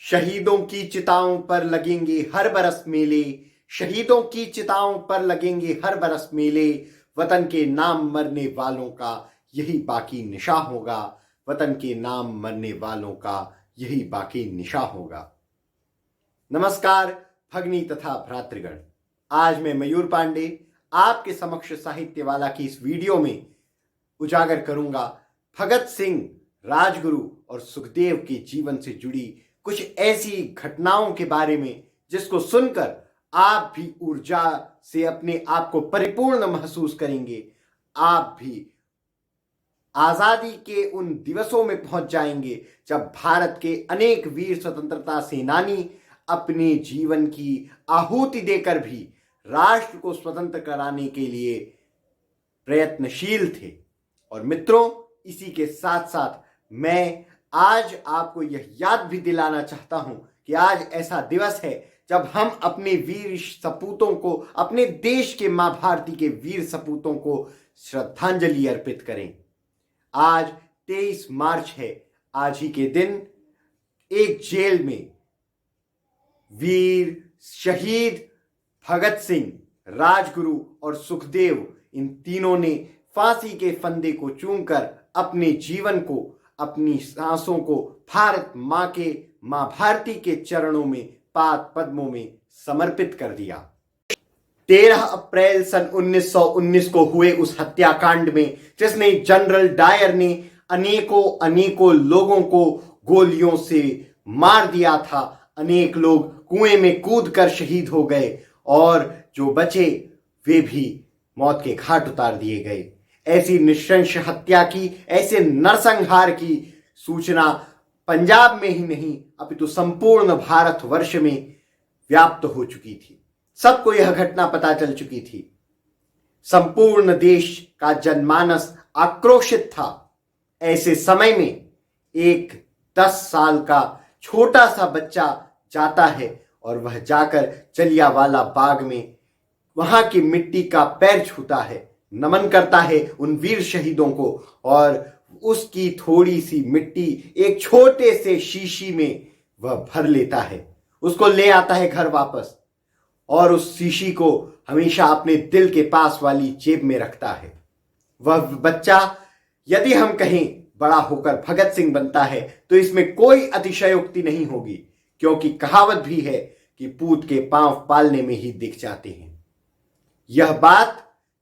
शहीदों की चिताओं पर लगेंगे हर बरस मेले, शहीदों की चिताओं पर लगेंगे हर बरस मेले। वतन के नाम मरने वालों का यही बाकी निशा होगा, वतन के नाम मरने वालों का यही बाकी निशा होगा। नमस्कार भगनी तथा भ्रातृगण, आज मैं मयूर पांडे आपके समक्ष साहित्यवाला की इस वीडियो में उजागर करूंगा भगत सिंह, राजगुरु और सुखदेव के जीवन से जुड़ी कुछ ऐसी घटनाओं के बारे में जिसको सुनकर आप भी ऊर्जा से अपने आप को परिपूर्ण महसूस करेंगे। आप भी आजादी के उन दिवसों में पहुंच जाएंगे जब भारत के अनेक वीर स्वतंत्रता सेनानी अपने जीवन की आहुति देकर भी राष्ट्र को स्वतंत्र कराने के लिए प्रयत्नशील थे। और मित्रों, इसी के साथ साथ मैं आज आपको यह याद भी दिलाना चाहता हूं कि आज ऐसा दिवस है जब हम अपने वीर सपूतों को, अपने देश के मां भारती के वीर सपूतों को श्रद्धांजलि अर्पित करें। आज 23 मार्च है। आज ही के दिन एक जेल में वीर शहीद भगत सिंह, राजगुरु और सुखदेव, इन तीनों ने फांसी के फंदे को चूमकर अपने जीवन को, अपनी सांसों को भारत मां के, मां भारती के चरणों में, पाद पद्मों में समर्पित कर दिया। 13 अप्रैल सन 1919 को हुए उस हत्याकांड में जिसने जनरल डायर ने अनेकों लोगों को गोलियों से मार दिया था। अनेक लोग कुएं में कूदकर शहीद हो गए और जो बचे वे भी मौत के घाट उतार दिए गए। ऐसी नृशंस हत्या की, ऐसे नरसंहार की सूचना पंजाब में ही नहीं अपितु संपूर्ण भारतवर्ष में व्याप्त हो चुकी थी। सबको यह घटना पता चल चुकी थी। संपूर्ण देश का जनमानस आक्रोशित था। ऐसे समय में एक 10 साल का छोटा सा बच्चा जाता है और वह जाकर जलियांवाला बाग में वहां की मिट्टी का पैर छूता है, नमन करता है उन वीर शहीदों को, और उसकी थोड़ी सी मिट्टी एक छोटे से शीशी में वह भर लेता है, उसको ले आता है घर वापस और उस शीशी को हमेशा अपने दिल के पास वाली जेब में रखता है। वह बच्चा, यदि हम कहें, बड़ा होकर भगत सिंह बनता है तो इसमें कोई अतिशयोक्ति नहीं होगी, क्योंकि कहावत भी है कि पूत के पांव पालने में ही दिख जाते हैं। यह बात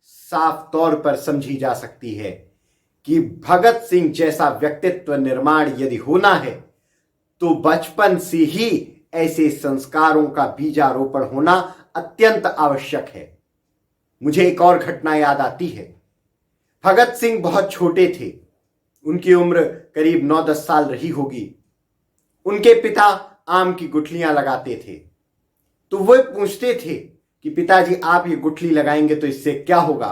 साफ तौर पर समझी जा सकती है कि भगत सिंह जैसा व्यक्तित्व निर्माण यदि होना है तो बचपन से ही ऐसे संस्कारों का बीजारोपण होना अत्यंत आवश्यक है। मुझे एक और घटना याद आती है। भगत सिंह बहुत छोटे थे, उनकी उम्र करीब 9-10 साल रही होगी। उनके पिता आम की गुठलियां लगाते थे, तो वे पूछते थे कि पिताजी, आप ये गुठली लगाएंगे तो इससे क्या होगा?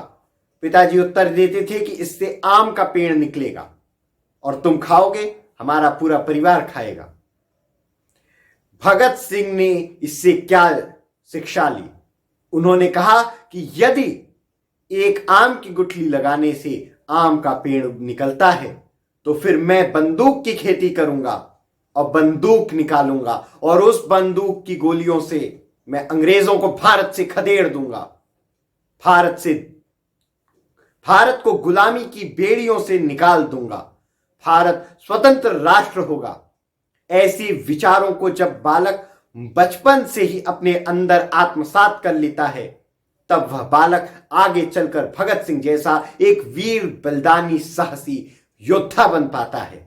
पिताजी उत्तर देते थे कि इससे आम का पेड़ निकलेगा और तुम खाओगे, हमारा पूरा परिवार खाएगा। भगत सिंह ने इससे क्या शिक्षा ली? उन्होंने कहा कि यदि एक आम की गुठली लगाने से आम का पेड़ निकलता है तो फिर मैं बंदूक की खेती करूंगा और बंदूक निकालूंगा और उस बंदूक की गोलियों से मैं अंग्रेजों को भारत से खदेड़ दूंगा, भारत को गुलामी की बेड़ियों से निकाल दूंगा, भारत स्वतंत्र राष्ट्र होगा। ऐसे विचारों को जब बालक बचपन से ही अपने अंदर आत्मसात कर लेता है तब वह बालक आगे चलकर भगत सिंह जैसा एक वीर बलिदानी साहसी योद्धा बन पाता है।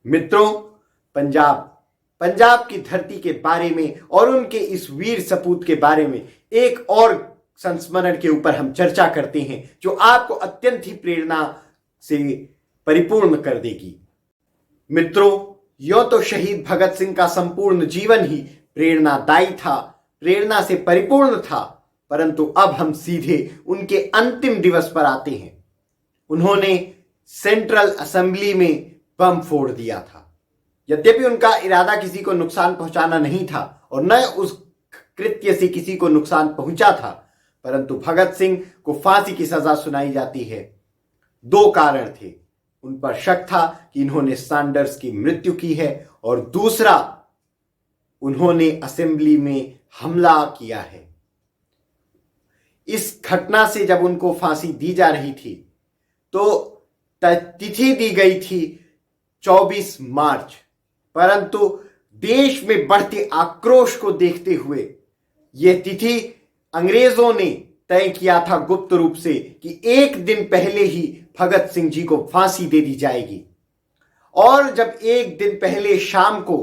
मित्रों, पंजाब की धरती के बारे में और उनके इस वीर सपूत के बारे में एक और संस्मरण के ऊपर हम चर्चा करते हैं जो आपको अत्यंत ही प्रेरणा से परिपूर्ण कर देगी। मित्रों, यो तो शहीद भगत सिंह का संपूर्ण जीवन ही प्रेरणादायी था, प्रेरणा से परिपूर्ण था, परंतु अब हम सीधे उनके अंतिम दिवस पर आते हैं। उन्होंने सेंट्रल असेंबली में बम फोड़ दिया था। यद्यपि उनका इरादा किसी को नुकसान पहुंचाना नहीं था और न उस कृत्य से किसी को नुकसान पहुंचा था, परंतु भगत सिंह को फांसी की सजा सुनाई जाती है। 2 कारण थे। उन पर शक था कि इन्होंने सैंडर्स की मृत्यु की है और दूसरा उन्होंने असेंबली में हमला किया है। इस घटना से जब उनको फांसी दी जा रही थी तो तिथि दी गई थी 24 मार्च, परंतु देश में बढ़ते आक्रोश को देखते हुए यह तिथि अंग्रेजों ने तय किया था गुप्त रूप से कि एक दिन पहले ही भगत सिंह जी को फांसी दे दी जाएगी। और जब एक दिन पहले शाम को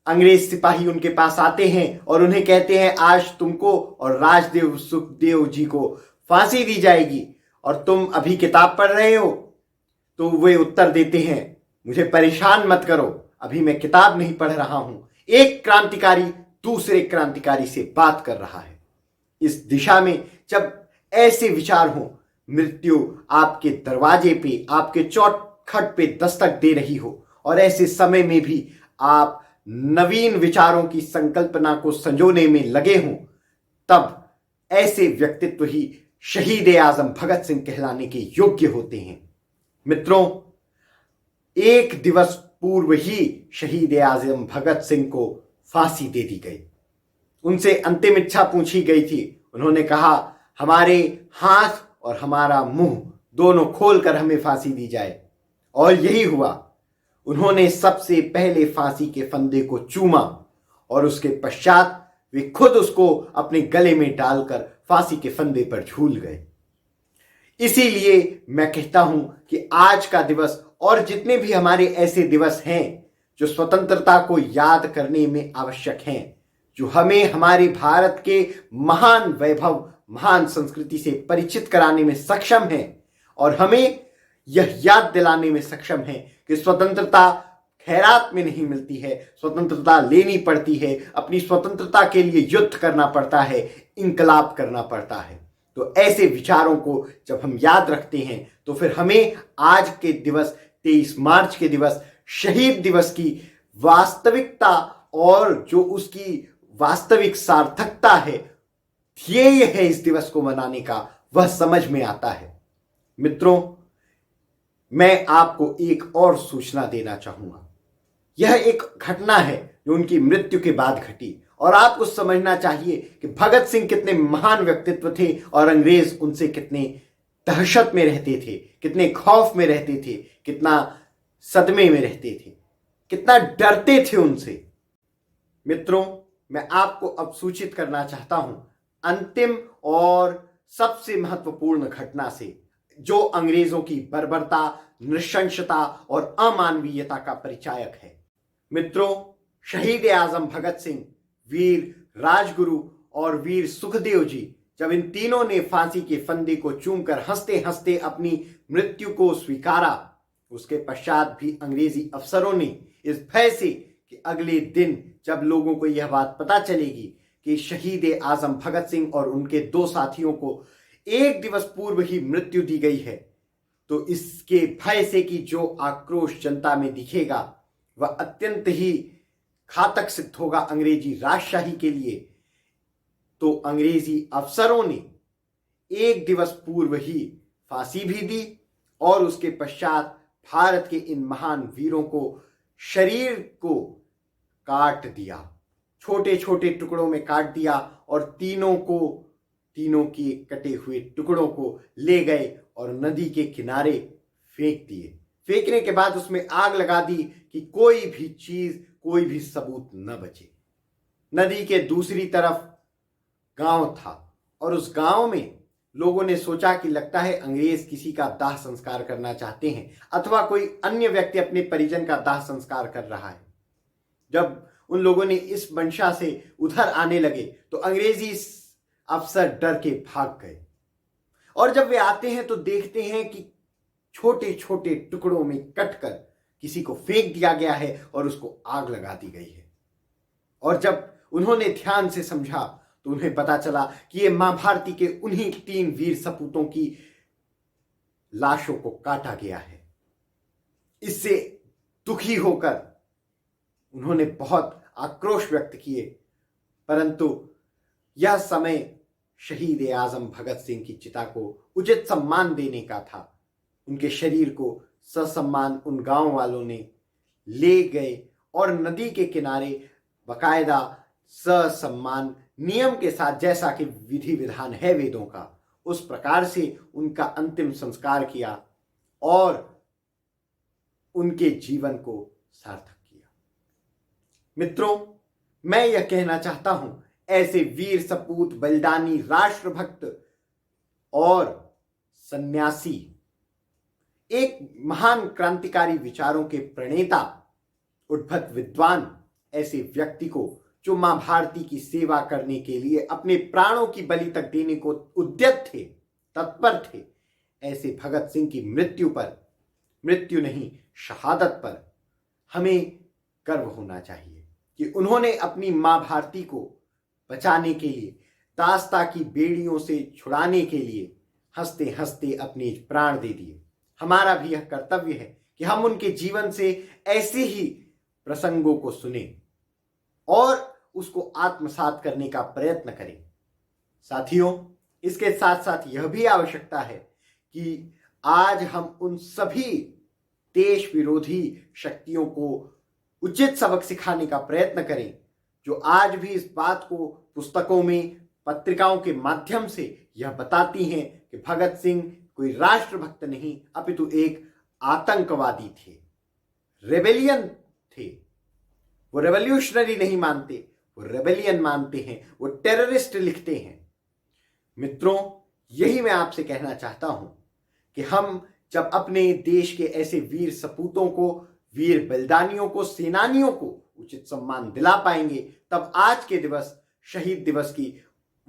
अंग्रेज सिपाही उनके पास आते हैं और उन्हें कहते हैं आज तुमको और राजदेव सुखदेव जी को फांसी दी जाएगी और तुम अभी किताब पढ़ रहे हो, तो वे उत्तर देते हैं मुझे परेशान मत करो, अभी मैं किताब नहीं पढ़ रहा हूं। एक क्रांतिकारी दूसरे क्रांतिकारी से बात कर रहा है। इस दिशा में जब ऐसे विचार हो, मृत्यु आपके दरवाजे पे, आपके चौखट पे दस्तक दे रही हो और ऐसे समय में भी आप नवीन विचारों की संकल्पना को संजोने में लगे हों, तब ऐसे व्यक्तित्व ही शहीद आजम भगत सिंह कहलाने के योग्य होते हैं। मित्रों, एक दिवस पूर्व ही शहीद आजम भगत सिंह को फांसी दे दी गई। उनसे अंतिम इच्छा पूछी गई थी। उन्होंने कहा हमारे हाथ और हमारा मुंह दोनों खोलकर हमें फांसी दी जाए, और यही हुआ। उन्होंने सबसे पहले फांसी के फंदे को चूमा और उसके पश्चात वे खुद उसको अपने गले में डालकर फांसी के फंदे पर झूल गए। इसीलिए मैं कहता हूं कि आज का दिवस और जितने भी हमारे ऐसे दिवस हैं जो स्वतंत्रता को याद करने में आवश्यक हैं, जो हमें हमारे भारत के महान वैभव, महान संस्कृति से परिचित कराने में सक्षम है और हमें यह याद दिलाने में सक्षम है कि स्वतंत्रता खैरात में नहीं मिलती है, स्वतंत्रता लेनी पड़ती है, अपनी स्वतंत्रता के लिए युद्ध करना पड़ता है, इंकलाब करना पड़ता है। तो ऐसे विचारों को जब हम याद रखते हैं तो फिर हमें आज के दिवस 23 मार्च के दिवस शहीद दिवस की वास्तविकता और जो उसकी वास्तविक सार्थकता है, ध्येय है इस दिवस को मनाने का, वह समझ में आता है। मित्रों, मैं आपको एक और सूचना देना चाहूंगा। यह एक घटना है जो उनकी मृत्यु के बाद घटी और आपको समझना चाहिए कि भगत सिंह कितने महान व्यक्तित्व थे और अंग्रेज उनसे कितने दहशत में रहते थे, कितने खौफ में रहते थे, कितना सदमे में रहते थे, कितना डरते थे उनसे। मित्रों, मैं आपको अब सूचित करना चाहता हूं अंतिम और सबसे महत्वपूर्ण घटना से, जो अंग्रेजों की बर्बरता, नृशंसता और अमानवीयता का परिचायक है। मित्रों, शहीद आजम भगत सिंह, वीर राजगुरु और वीर सुखदेव जी, जब इन तीनों ने फांसी के फंदे को चूमकर हंसते हंसते अपनी मृत्यु को स्वीकारा, उसके पश्चात भी अंग्रेजी अफसरों ने इस भय से कि अगले दिन जब लोगों को यह बात पता चलेगी कि शहीद आजम भगत सिंह और उनके 2 साथियों को एक दिवस पूर्व ही मृत्यु दी गई है, तो इसके भय से कि जो आक्रोश जनता में दिखेगा वह अत्यंत ही घातक सिद्ध होगा अंग्रेजी राजशाही के लिए, तो अंग्रेजी अफसरों ने एक दिवस पूर्व ही फांसी भी दी और उसके पश्चात भारत के इन महान वीरों को शरीर को काट दिया, छोटे छोटे टुकड़ों में काट दिया और तीनों के कटे हुए टुकड़ों को ले गए और नदी के किनारे फेंक दिए। फेंकने के बाद उसमें आग लगा दी कि कोई भी चीज, कोई भी सबूत न बचे। नदी के दूसरी तरफ गांव था और उस गांव में लोगों ने सोचा कि लगता है अंग्रेज किसी का दाह संस्कार करना चाहते हैं अथवा कोई अन्य व्यक्ति अपने परिजन का दाह संस्कार कर रहा है। जब उन लोगों ने इस मंशा से उधर आने लगे तो अंग्रेजी अफसर डर के भाग गए और जब वे आते हैं तो देखते हैं कि छोटे छोटे टुकड़ों में कटकर किसी को फेंक दिया गया है और उसको आग लगा दी गई है। और जब उन्होंने ध्यान से समझा तो उन्हें पता चला कि ये मां भारती के उन्हीं 3 वीर सपूतों की लाशों को काटा गया है। इससे दुखी होकर उन्होंने बहुत आक्रोश व्यक्त किए, परंतु यह समय शहीद आजम भगत सिंह की चिता को उचित सम्मान देने का था। उनके शरीर को ससम्मान उन गांव वालों ने ले गए और नदी के किनारे बकायदा ससम्मान नियम के साथ, जैसा कि विधि विधान है वेदों का, उस प्रकार से उनका अंतिम संस्कार किया और उनके जीवन को सार्थक किया। मित्रों, मैं यह कहना चाहता हूं, ऐसे वीर सपूत, बलिदानी, राष्ट्रभक्त और सन्यासी, एक महान क्रांतिकारी विचारों के प्रणेता, उद्भट विद्वान, ऐसे व्यक्ति को जो मां भारती की सेवा करने के लिए अपने प्राणों की बलि तक देने को उद्यत थे, तत्पर थे, ऐसे भगत सिंह की मृत्यु नहीं, शहादत पर हमें गर्व होना चाहिए कि उन्होंने अपनी मां भारती को बचाने के लिए, दासता की बेड़ियों से छुड़ाने के लिए हंसते हंसते अपने प्राण दे दिए। हमारा भी यह कर्तव्य है कि हम उनके जीवन से ऐसे ही प्रसंगों को सुने और उसको आत्मसात करने का प्रयत्न करें। साथियों, इसके साथ साथ यह भी आवश्यकता है कि आज हम उन सभी देश विरोधी शक्तियों को उचित सबक सिखाने का प्रयत्न करें जो आज भी इस बात को पुस्तकों में, पत्रिकाओं के माध्यम से यह बताती हैं कि भगत सिंह कोई राष्ट्रभक्त नहीं, अपितु एक आतंकवादी थे, रेबेलियन थे। वो रेवोल्यूशनरी नहीं मानते, वो रेबेलियन मानते हैं, वो टेररिस्ट लिखते हैं। मित्रों, यही मैं आपसे कहना चाहता हूं कि हम जब अपने देश के ऐसे वीर सपूतों को, वीर बलिदानियों को, सेनानियों को उचित सम्मान दिला पाएंगे, तब आज के दिवस, शहीद दिवस की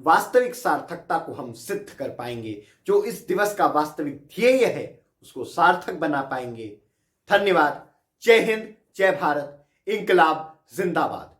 वास्तविक सार्थकता को हम सिद्ध कर पाएंगे। जो इस दिवस का वास्तविक ध्येय है उसको सार्थक बना पाएंगे। धन्यवाद। जय हिंद, जय भारत, इंकलाब जिंदाबाद।